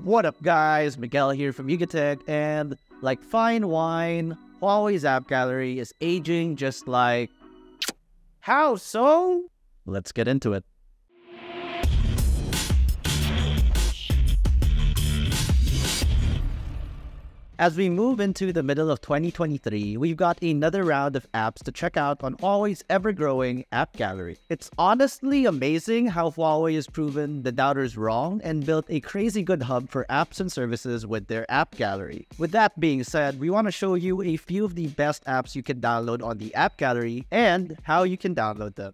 What up guys, Miguel here from HUAWEI, and like fine wine, HUAWEI's App Gallery is aging just like... How so? Let's get into it. As we move into the middle of 2023, we've got another round of apps to check out on HUAWEI's ever-growing App Gallery. It's honestly amazing how HUAWEI has proven the doubters wrong and built a crazy good hub for apps and services with their App Gallery. With that being said, we want to show you a few of the best apps you can download on the App Gallery and how you can download them.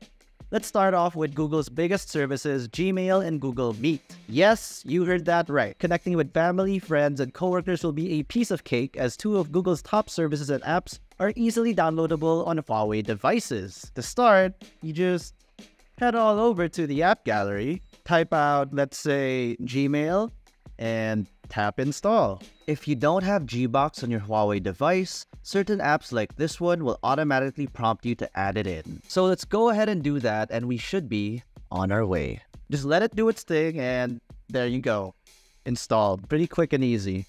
Let's start off with Google's biggest services, Gmail and Google Meet. Yes, you heard that right. Connecting with family, friends, and coworkers will be a piece of cake as two of Google's top services and apps are easily downloadable on HUAWEI devices. To start, you just head all over to the App Gallery, type out, let's say, Gmail, and tap install. If you don't have Gbox on your HUAWEI device, certain apps like this one will automatically prompt you to add it in. So let's go ahead and do that, and we should be on our way. Just let it do its thing, and there you go. Installed. Pretty quick and easy.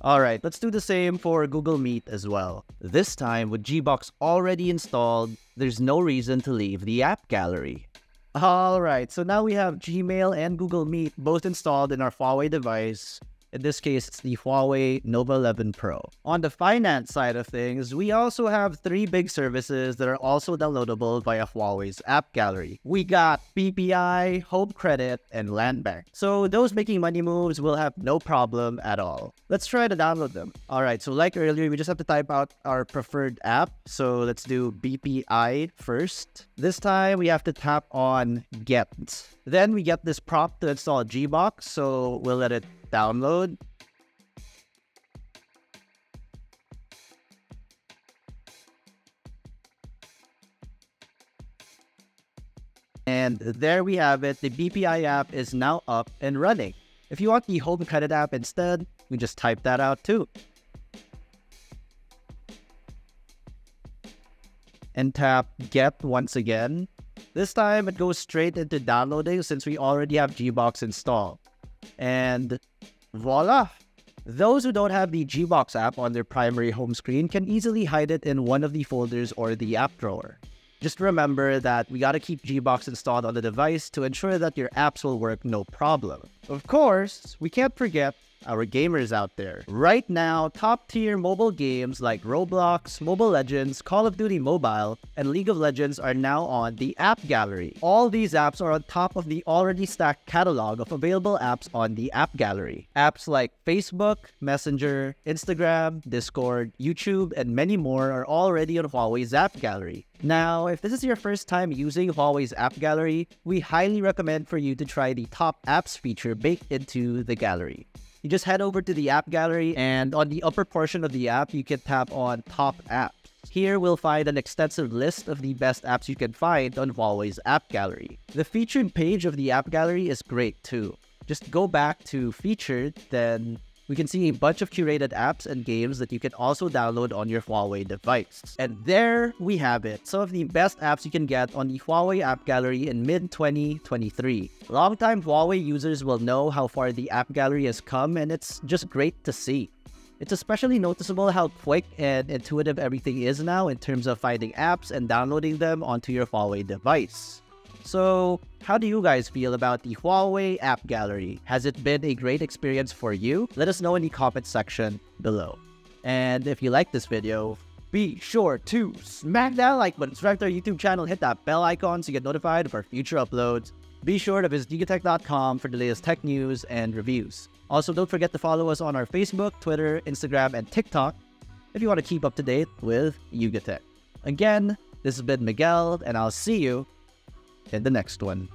Alright, let's do the same for Google Meet as well. This time, with Gbox already installed, there's no reason to leave the App Gallery. Alright, so now we have Gmail and Google Meet both installed in our HUAWEI device. In this case, it's the HUAWEI Nova 11 Pro. On the finance side of things, we also have three big services that are also downloadable via HUAWEI's App Gallery. We got BPI, Home Credit, and Land Bank. So those making money moves will have no problem at all. Let's try to download them. Alright, so like earlier, we just have to type out our preferred app. So let's do BPI first. This time, we have to tap on Get. Then we get this prompt to install Gbox, so we'll let it download. And there we have it. The BPI app is now up and running. If you want the Home Credit app instead, we just type that out too. And tap Get once again. This time it goes straight into downloading since we already have Gbox installed. And voila! Those who don't have the Gbox app on their primary home screen can easily hide it in one of the folders or the app drawer. Just remember that we gotta keep Gbox installed on the device to ensure that your apps will work no problem. Of course, we can't forget our gamers out there. Right now, top-tier mobile games like Roblox, Mobile Legends, Call of Duty Mobile, and League of Legends are now on the App Gallery. All these apps are on top of the already stacked catalog of available apps on the App Gallery. Apps like Facebook, Messenger, Instagram, Discord, YouTube, and many more are already on HUAWEI's App Gallery. Now, if this is your first time using HUAWEI's App Gallery, we highly recommend for you to try the top apps feature baked into the gallery. You just head over to the App Gallery, and on the upper portion of the app, you can tap on Top Apps. Here, we'll find an extensive list of the best apps you can find on HUAWEI's App Gallery. The featured page of the App Gallery is great too. Just go back to Featured, then we can see a bunch of curated apps and games that you can also download on your HUAWEI device. And there we have it, some of the best apps you can get on the HUAWEI App Gallery in mid-2023. Longtime HUAWEI users will know how far the App Gallery has come, and it's just great to see. It's especially noticeable how quick and intuitive everything is now in terms of finding apps and downloading them onto your HUAWEI device. So, how do you guys feel about the HUAWEI App Gallery? Has it been a great experience for you? Let us know in the comment section below. And if you like this video, be sure to smack that like button, subscribe to our YouTube channel, hit that bell icon so you get notified of our future uploads. Be sure to visit HUAWEITech.com for the latest tech news and reviews. Also, don't forget to follow us on our Facebook, Twitter, Instagram, and TikTok if you want to keep up to date with HUAWEITech. Again, this has been Miguel, and I'll see you in the next one.